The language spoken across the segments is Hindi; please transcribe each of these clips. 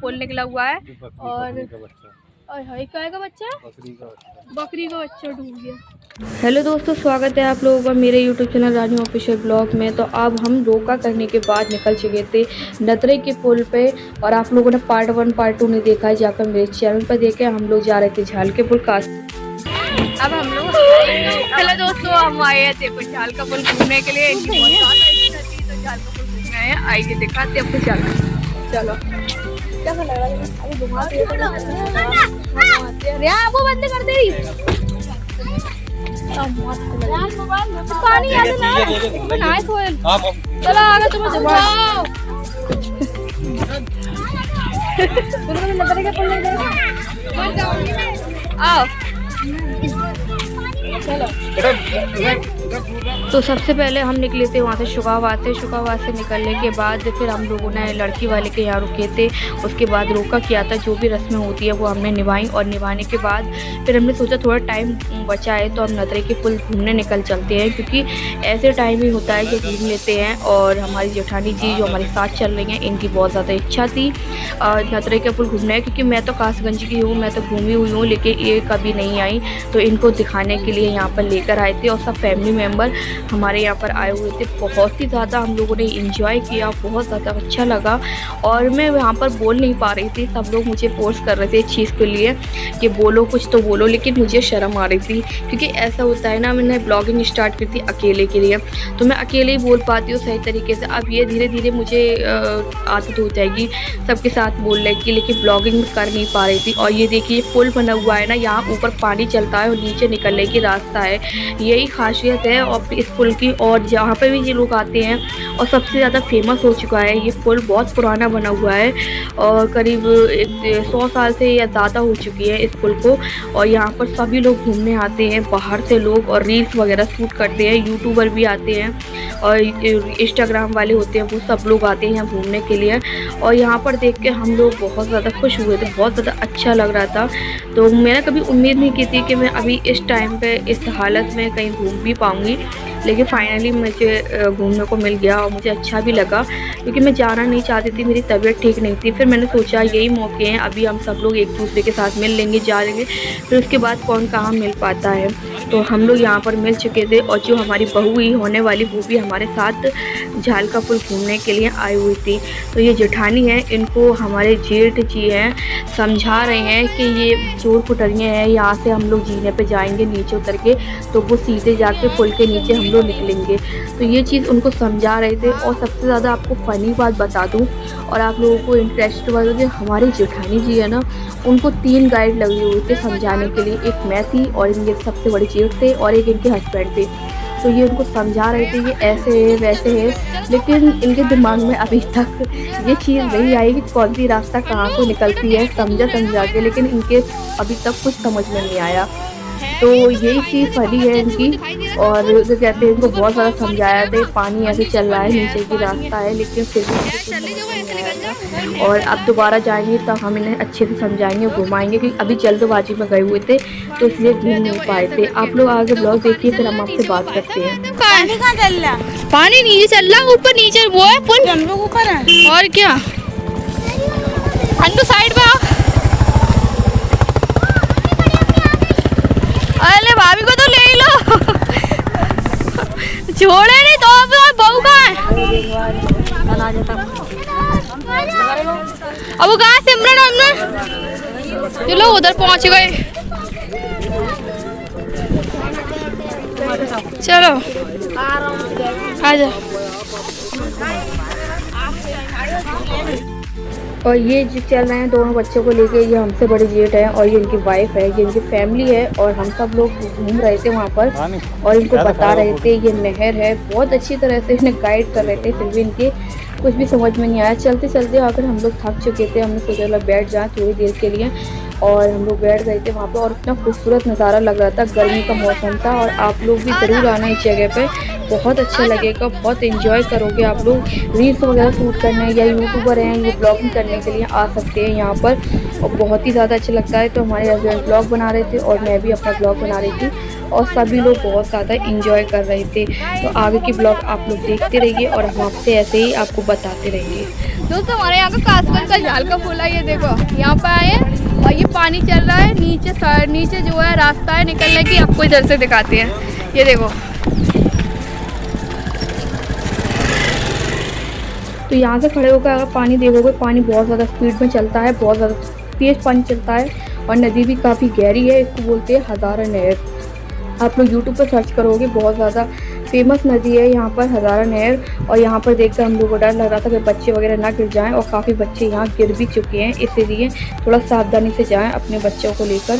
पुल निकला हुआ है और काय का बच्चा, बकरी का बच्चा डूब गया। हेलो दोस्तों, स्वागत है आप लोगों का मेरे यूट्यूब चैनल रानी ऑफिशियल ब्लॉग में। तो अब हम रोका करने के बाद निकल चुके थे नतरे के पुल पे, और आप लोगों ने पार्ट 1 पार्ट 2 नहीं देखा है, जाकर मेरे चैनल पर देखे। हम लोग जा रहे थे झाल के पुल का। अब हम लोग हेलो दोस्तों, हम आए थे झाल का पुल घूमने के लिए। इनकी बहुत ज़्यादा इच्छा थी तो झाल का पुल घूमने आए हैं। आइए दिखाते आपको। चलो क्या लग रहा है, अभी घुमाते वो बंद कर दे। पानी चलो आगे तुम घुमाओ। आओ चलो। तो सबसे पहले हम निकले थे वहाँ से शुकाबाद से निकलने के बाद फिर हम लोगों ने लड़की वाले के यहाँ रुके थे। उसके बाद रोका किया था, जो भी रस्में होती है वो हमने निभाई, और निभाने के बाद फिर हमने सोचा थोड़ा टाइम बचा है तो हम नतरे के पुल घूमने निकल चलते हैं, क्योंकि ऐसे टाइम ही होता है कि घूम लेते हैं। और हमारी जेठानी जी जो हमारे साथ चल रही हैं, इनकी बहुत ज़्यादा इच्छा थी नतरे के पुल घूमने, क्योंकि मैं तो कासगंज की हूँ, मैं तो घूमी हुई हूँ, लेकिन ये कभी नहीं आई। तो इनको दिखाने के लिए यहाँ पर लेकर आए थे, और सब फैमिली मेम्बर हमारे यहाँ पर आए हुए थे। बहुत ही ज़्यादा हम लोगों ने एंजॉय किया, बहुत ज़्यादा अच्छा लगा। और मैं यहाँ पर बोल नहीं पा रही थी, सब लोग मुझे फोर्स कर रहे थे इस चीज़ के लिए कि बोलो, कुछ तो बोलो, लेकिन मुझे शर्म आ रही थी, क्योंकि ऐसा होता है ना, मैंने ब्लॉगिंग स्टार्ट की थी अकेले के लिए, तो मैं अकेले ही बोल पाती हूँ सही तरीके से। अब ये धीरे धीरे मुझे आदत हो जाएगी सबके साथ बोलने की, लेकिन ब्लॉगिंग कर नहीं पा रही थी। और ये देखिए पुल बना हुआ है ना, यहाँ ऊपर पानी चलता है और नीचे निकलने की रास्ता है, यही खासियत है और इस पुल की। और जहाँ पे भी ये लोग आते हैं, और सबसे ज़्यादा फेमस हो चुका है ये पुल, बहुत पुराना बना हुआ है और करीब 100 साल से या ज़्यादा हो चुकी है इस पुल को। और यहाँ पर सभी लोग घूमने आते हैं बाहर से लोग, और रील्स वगैरह शूट करते हैं, यूट्यूबर भी आते हैं और इंस्टाग्राम वाले होते हैं, वो सब लोग आते हैं यहाँ घूमने के लिए। और यहाँ पर देख के हम लोग बहुत ज़्यादा खुश हुए थे, बहुत ज़्यादा अच्छा लग रहा था। तो मैंने कभी उम्मीद नहीं की थी कि मैं अभी इस टाइम पे इस हालत में कहीं घूम भी पाऊँगी, लेकिन फाइनली मुझे घूमने को मिल गया और मुझे अच्छा भी लगा, क्योंकि मैं जाना नहीं चाहती थी, मेरी तबीयत ठीक नहीं थी। फिर मैंने सोचा यही मौके हैं, अभी हम सब लोग एक दूसरे के साथ मिल लेंगे, जा लेंगे, फिर उसके बाद कौन कहाँ मिल पाता है। तो हम लोग यहाँ पर मिल चुके थे, और जो हमारी बहू ही होने वाली वो भी हमारे साथ झाल का पुल घूमने के लिए आई हुई थी। तो ये जेठानी है, इनको हमारे जेठ जी हैं समझा रहे हैं कि ये चोर कुटरियाँ हैं, यहाँ से हम लोग जीने पे जाएंगे नीचे उतर के, तो वो सीधे जाके पुल के नीचे हम लोग निकलेंगे। तो ये चीज़ उनको समझा रहे थे। और सबसे ज़्यादा आपको फ़नी बात बता दूँ, और आप लोगों को इंटरेस्ट वाला, जो हमारी जेठानी जी है ना, उनको 3 गाइड लगे हुए थे समझाने के लिए। एक मैं थी, और इनके सबसे बड़े जेठ थे, और एक इनके हस्बैंड थे। तो ये उनको समझा रहे थे ये ऐसे है वैसे है, लेकिन इनके दिमाग में अभी तक ये चीज़ नहीं आई कि कौन सी रास्ता कहाँ को निकलती है, समझा के, लेकिन इनके अभी तक कुछ समझ में नहीं आया। तो यही चीज़ फनी है इनकी। और जो कहते हैं, इनको बहुत ज़्यादा समझाया था, पानी ऐसे चल रहा है, नीचे की रास्ता है, लेकिन फिर भी। और अब दोबारा जाएंगे तब हम इन्हें अच्छे से समझाएंगे, घुमाएंगे, क्योंकि अभी जल्दबाजी में गए हुए थे तो इसलिए घूम नहीं पाए थे। आप लोग आगे ब्लॉग देखिए, फिर हम आपसे बात करते हैं। पानी कहाँ चल रहा? पानी नीचे चल रहा, ऊपर नीचे वो है पुल, हम लोग ऊपर हैं। और क्या, अंदर साइड में। अरे भाभी को तो ले लो, छोड़े नहीं तो बहू कहाँ है? अब वो कहाँ सिमरन, चलो उधर पहुँच गए। चलो आ जाओ। और ये जो चल रहे हैं दोनों बच्चों को लेके, ये हमसे बड़े जेठ है और ये इनकी वाइफ है, ये इनकी फैमिली है। और हम सब लोग घूम रहे थे वहाँ पर, और इनको बता रहे थे ये नहर है, बहुत अच्छी तरह से इन्हें गाइड कर रहे थे। फिर भी इनके कुछ भी समझ में नहीं आया। चलते चलते आकर हम लोग थक चुके थे, हमने सोचा चलो बैठ जाए थोड़ी देर के लिए, और हम लोग बैठ गए थे वहाँ पे। और इतना खूबसूरत नज़ारा लग रहा था, गर्मी का मौसम था। और आप लोग भी ज़रूर आना इस जगह पे, बहुत अच्छा लगेगा, बहुत एंजॉय करोगे आप लोग। रील्स वगैरह शूट करने या यूट्यूबर हैं ये ब्लॉगिंग करने के लिए आ सकते हैं यहाँ पर, और बहुत ही ज़्यादा अच्छा लगता है। तो हमारे हस्बैंड ब्लॉग बना रहे थे और मैं भी अपना ब्लॉग बना रही थी और सभी लोग बहुत ज़्यादा इंजॉय कर रहे थे। तो आगे की ब्लॉग आप लोग देखते रहिए और हम आपसे ऐसे ही आपको बताते रहेंगे। दोस्तों हमारे यहाँ का कासगंज का झाल का फूल है, ये देखो यहाँ पर आए और ये पानी चल रहा है नीचे जो है रास्ता है निकलने की, आपको इधर से दिखाते हैं। ये देखो तो यहाँ से खड़े होकर अगर पानी देखोगे, पानी बहुत ज़्यादा स्पीड में चलता है, बहुत ज़्यादा तेज़ पानी चलता है और नदी भी काफ़ी गहरी है। इसको बोलते हैं हज़ारा नहर। आप लोग यूट्यूब पर सर्च करोगे, बहुत ज़्यादा फेमस नदी है यहाँ पर हज़ारा नहर। और यहाँ पर देखकर हम लोगों को डर लग रहा था कि बच्चे वगैरह ना गिर जाएं, और काफ़ी बच्चे यहाँ गिर भी चुके हैं, इसीलिए थोड़ा सावधानी से जाएं अपने बच्चों को लेकर।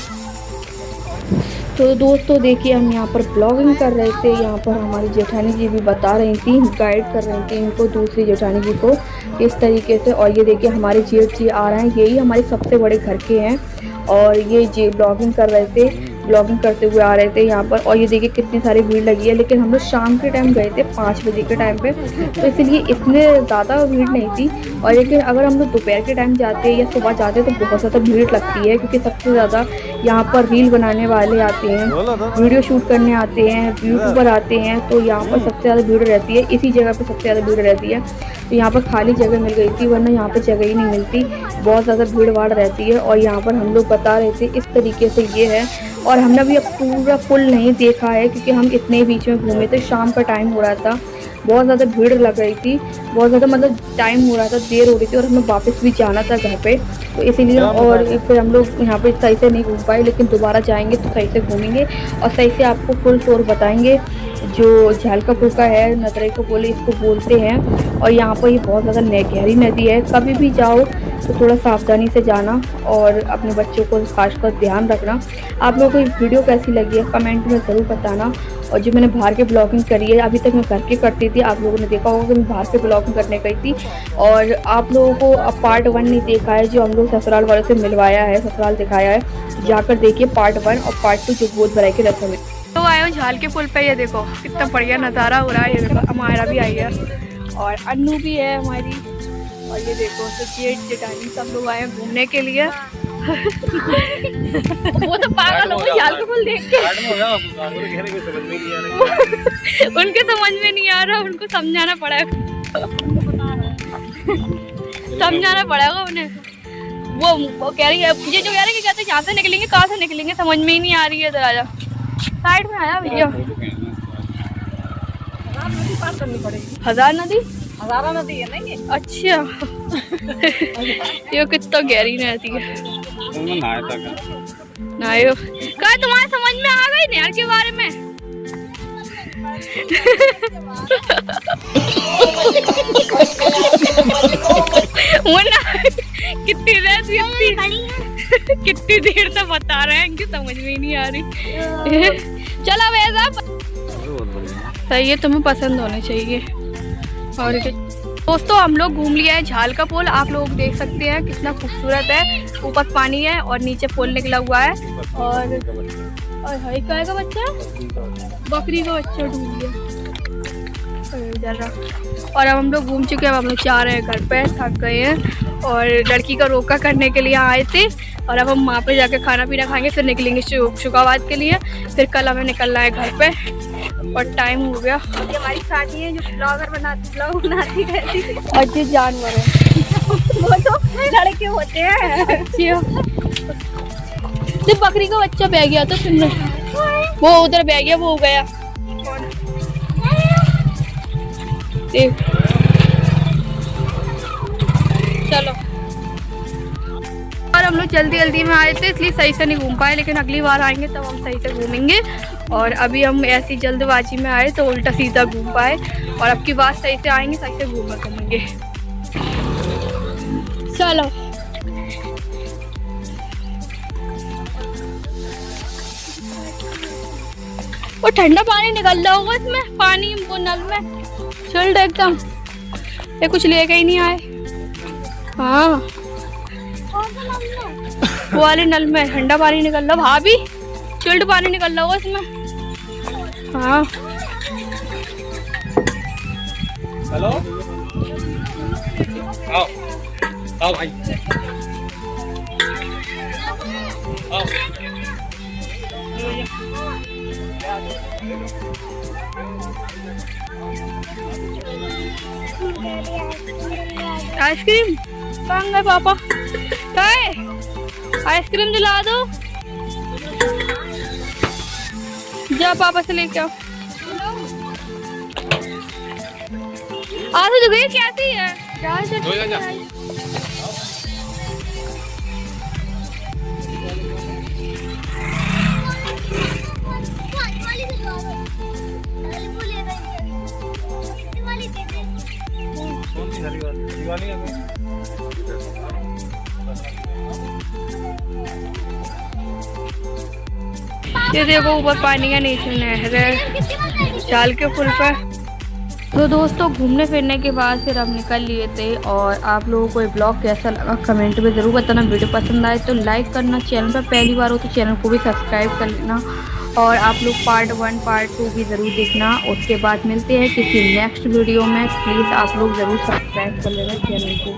तो दोस्तों देखिए हम यहाँ पर ब्लॉगिंग कर रहे थे, यहाँ पर हमारी जेठानी जी भी बता रही थी, गाइड कर रही थी इनको, दूसरी जेठानी जी को इस तरीके से। और ये देखिए हमारे जेठ जी आ रहे हैं, यही हमारे सबसे बड़े घर के हैं और ये जी ब्लॉगिंग कर रहे थे, ब्लॉगिंग करते हुए आ रहे थे यहाँ पर। और ये देखिए कितनी सारी भीड़ लगी है, लेकिन हम लोग शाम के टाइम गए थे 5 बजे के टाइम पे, तो इसलिए इतने ज़्यादा भीड़ नहीं थी। और लेकिन अगर हम लोग दोपहर के टाइम जाते या सुबह जाते तो बहुत ज़्यादा भीड़ लगती है, क्योंकि सबसे ज़्यादा यहाँ पर रील बनाने वाले आते हैं, वीडियो शूट करने आते हैं, यूट्यूबर आते हैं, तो यहाँ पर सबसे ज़्यादा भीड़ रहती है। इसी जगह पर सबसे ज़्यादा भीड़ रहती है, तो यहाँ पर खाली जगह मिल गई थी, वरना यहाँ पर जगह ही नहीं मिलती, बहुत ज़्यादा भीड़ भाड़ रहती है। और यहाँ पर हम लोग बता रहे थे इस तरीके से ये है। और हमने अभी अब पूरा पुल नहीं देखा है, क्योंकि हम इतने बीच में घूमे थे, शाम का टाइम हो रहा था, बहुत ज़्यादा भीड़ लग रही थी, बहुत ज़्यादा मतलब टाइम हो रहा था, देर हो रही थी और हमें वापस भी जाना था घर पे, तो इसीलिए। और फिर हम लोग यहाँ पे सही से नहीं घूम पाए, लेकिन दोबारा जाएंगे तो सही से घूमेंगे और सही से आपको फुल टूर बताएंगे। जो झाल का पुल का है, नदरई को बोले इसको बोलते हैं, और यहाँ पर ये बहुत ज़्यादा गहरी नदी है। कभी भी जाओ तो थोड़ा सावधानी से जाना और अपने बच्चों को खासकर ध्यान रखना। आप लोगों को ये वीडियो कैसी लगी है कमेंट में ज़रूर बताना। और जो मैंने बाहर के ब्लॉगिंग करी है, अभी तक मैं घर की करती थी, आप लोगों ने देखा होगा कि मैं बाहर के ब्लॉगिंग करने गई थी। और आप लोगों को अब पार्ट 1 नहीं देखा है, जो हम लोग ससुराल वालों से मिलवाया है, ससुराल दिखाया है, जाकर देखिए पार्ट 1 और पार्ट 2 जो गोद भराई के रस्म में। तो आए हो झाल के पुल पे, ये देखो कितना बढ़िया नज़ारा हो रहा है। ये देखो हमारा भी आई है और अन्नू भी है हमारी, और ये देखो तो जेठ जेठानी सब लोग आए हैं घूमने के लिए। वो तो पागल हो गए झाल का पुल देख के, उनके समझ में नहीं आ रहा, उनको समझाना पड़ेगा, समझाना पड़ेगा उन्हें। वो कह रही है, ये जो कह रही है कि कहते यहाँ से निकलेंगे, कहाँ से निकलेंगे, समझ में ही नहीं आ रही है। इधर आजा, साइड में आया भैया। हज़ार नदी, हज़ारा नदी है नहीं? अच्छा ये कितना गहरी नदी है। नायो क्या तुम्हारे समझ में आ गई नहर के बारे में? कितनी देर कितनी देर तक बता रहे हैं, इनकी समझ में ही नहीं आ रही। चलो वैसा सही है, तुम्हें पसंद होने चाहिए। और दोस्तों हम लोग घूम लिया है झाल का पुल, आप लोग देख सकते हैं कितना खूबसूरत है, ऊपर पानी है और नीचे पुल निकला हुआ है। और काय का बच्चा, बकरी का बच्चा ढूंढ लिया। और अब हम लोग घूम चुके हैं, अब हम लोग जा रहे हैं घर पे, थक गए हैं और लड़की का रोका करने के लिए आए थे। और अब हम वहाँ पे जाकर खाना पीना खाएंगे, फिर निकलेंगे शुकाबाद के लिए, फिर कल हमें निकलना है घर पे और टाइम हो गया। ये हमारी साथी है जो ब्लॉग बनाती रहती है, और ये जानवर है वो तो लड़के होते हैं। जब बकरी का बच्चा बह गया था तुमने, वो उधर बह गया, वो हो गया देख। चलो, और हम लोग जल्दी जल्दी में आए थे इसलिए सही से नहीं घूम पाए, लेकिन अगली बार आएंगे तब हम सही से घूमेंगे। और अभी हम ऐसी जल्दबाजी में आए तो उल्टा सीधा घूम पाए, और अब की बात सही से आएंगे, सही से घूमेंगे। चलो वो ठंडा पानी निकल रहा होगा इसमें, पानी वो नल में चिल्ड एकदम, ये कुछ लेके ही नहीं आए। हाँ वो वाले नल में ठंडा पानी निकल रहा, भाभी चिल्ड पानी निकल रहा होगा इसमें। हाँ हेलो आओ आओ भाई आओ आइसक्रीम कहाँ गए पापा? कहाँ आइसक्रीम दिला दो। जा पापा से लेके आओ। आंसू तो गई कैसी है? ये देखो ऊपर पानी का नीचे नहर है चाल के पुल पर। तो दोस्तों घूमने फिरने के बाद फिर हम निकल लिए थे। और आप लोगों को ये ब्लॉग कैसा लगा कमेंट में ज़रूर बताना। वीडियो पसंद आए तो लाइक करना, चैनल पर पहली बार हो तो चैनल को भी सब्सक्राइब कर लेना। और आप लोग पार्ट 1 पार्ट 2 भी ज़रूर देखना। उसके बाद मिलते हैं किसी नेक्स्ट वीडियो में। प्लीज़ आप लोग ज़रूर सब्सक्राइब कर लेना चैनल को।